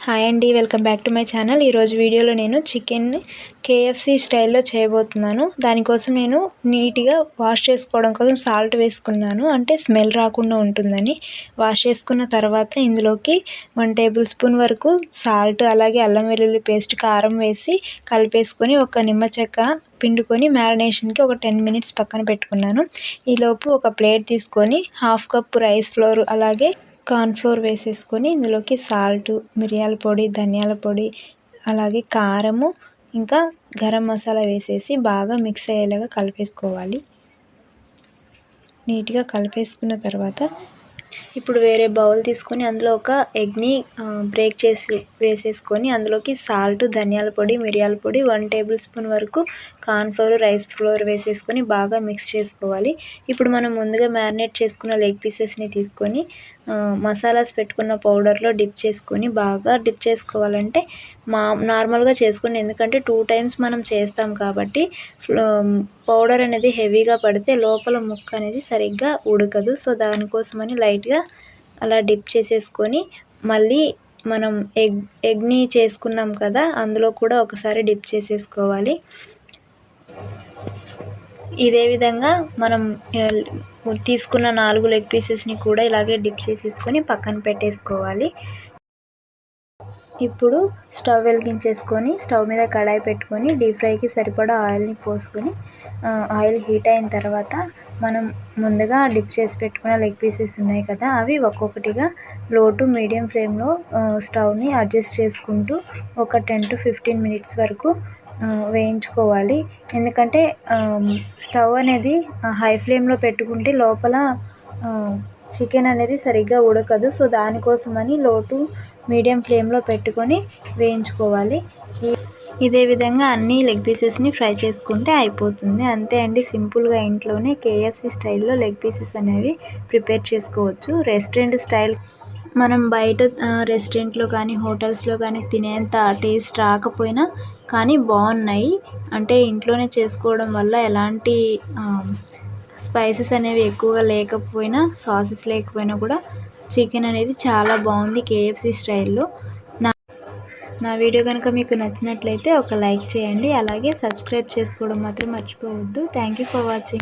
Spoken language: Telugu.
హాయ్ అండి, welcome back to my channel. ఈరోజు వీడియోలో నేను చికెన్ కేఎఫ్సి స్టైల్లో చేయబోతున్నాను. దానికోసం నేను నీట్గా వాష్ చేసుకోవడం కోసం సాల్ట్ వేసుకున్నాను, అంటే స్మెల్ రాకుండా ఉంటుందని. వాష్ చేసుకున్న తర్వాత ఇందులోకి 1 టేబుల్ స్పూన్ వరకు సాల్ట్, అలాగే అల్లం వెల్లుల్లి పేస్ట్, కారం వేసి కలిపేసుకొని ఒక నిమ్మ చెక్క పిండుకొని మ్యారినేషన్కి ఒక 10 మినిట్స్ పక్కన పెట్టుకున్నాను. ఈలోపు ఒక ప్లేట్ తీసుకొని 1/2 కప్ రైస్ ఫ్లోర్ అలాగే కార్న్‌ఫ్లోర్ వేసేసుకొని ఇందులోకి సాల్ట్, మిరియాల పొడి, ధనియాల పొడి, అలాగే కారము, ఇంకా గరం మసాలా వేసేసి బాగా మిక్స్ అయ్యేలాగా కలిపేసుకోవాలి. నీట్గా కలిపేసుకున్న తర్వాత ఇప్పుడు వేరే బౌల్ తీసుకొని అందులో ఒక ఎగ్ని బ్రేక్ చేసి వేసేసుకొని అందులోకి సాల్ట్, ధనియాల పొడి, మిరియాల పొడి, 1 టేబుల్ స్పూన్ వరకు కార్న్‌ఫ్లోర్, రైస్ ఫ్లోర్ వేసేసుకొని బాగా మిక్స్ చేసుకోవాలి. ఇప్పుడు మనం ముందుగా మ్యారినేట్ చేసుకున్న లెగ్ పీసెస్ని తీసుకొని మసాలాస్ పెట్టుకున్న పౌడర్లో డిప్ చేసుకొని బాగా డిప్ చేసుకోవాలంటే నార్మల్గా చేసుకోండి, ఎందుకంటే 2 టైమ్స్ మనం చేస్తాం కాబట్టి పౌడర్ అనేది హెవీగా పడితే లోపల ముక్క అనేది సరిగ్గా ఉడకదు. సో దానికోసమని లైట్గా అలా డిప్ చేసేసుకొని మళ్ళీ మనం ఎగ్ని చేసుకున్నాం కదా, అందులో కూడా ఒకసారి డిప్ చేసేసుకోవాలి. ఇదే విధంగా మనం తీసుకున్న 4 లెగ్ పీసెస్ని కూడా ఇలాగే డిప్ చేసేసుకొని పక్కన పెట్టేసుకోవాలి. ఇప్పుడు స్టవ్ వెలిగించేసుకొని స్టవ్ మీద కడాయి పెట్టుకొని డీప్ ఫ్రైకి సరిపడా ఆయిల్ని పోసుకొని ఆయిల్ హీట్ అయిన తర్వాత మనం ముందుగా డిప్ చేసి పెట్టుకున్న లెగ్ పీసెస్ ఉన్నాయి కదా, అవి ఒక్కొక్కటిగా లో టు మీడియం ఫ్లేమ్లో స్టవ్ని అడ్జస్ట్ చేసుకుంటూ ఒక 10 to 15 మినిట్స్ వరకు వేయించుకోవాలి. ఎందుకంటే స్టవ్ అనేది హై ఫ్లేమ్లో పెట్టుకుంటే లోపల చికెన్ అనేది సరిగ్గా ఉడకదు. సో దానికోసమని లో టు మీడియం ఫ్లేమ్లో పెట్టుకొని వేయించుకోవాలి. ఇదే విధంగా అన్ని లెగ్ పీసెస్ని ఫ్రై చేసుకుంటే అయిపోతుంది. అంతే అండి, సింపుల్గా ఇంట్లోనే కేఎఫ్సి స్టైల్లో లెగ్ పీసెస్ అనేవి ప్రిపేర్ చేసుకోవచ్చు. రెస్టారెంట్ స్టైల్ మనం బయట రెస్టారెంట్లో కానీ హోటల్స్లో కానీ తినేంత టేస్ట్ రాకపోయినా కానీ బాగున్నాయి. అంటే ఇంట్లోనే చేసుకోవడం వల్ల ఎలాంటి స్పైసెస్ అనేవి ఎక్కువగా లేకపోయినా, సాసెస్ లేకపోయినా కూడా చికెన్ అనేది చాలా బాగుంది కేఎఫ్సి స్టైల్లో. నా వీడియో కనుక మీకు నచ్చినట్లయితే ఒక లైక్ చేయండి, అలాగే సబ్స్క్రైబ్ చేసుకోవడం మాత్రం మర్చిపోవద్దు. Thank you for watching.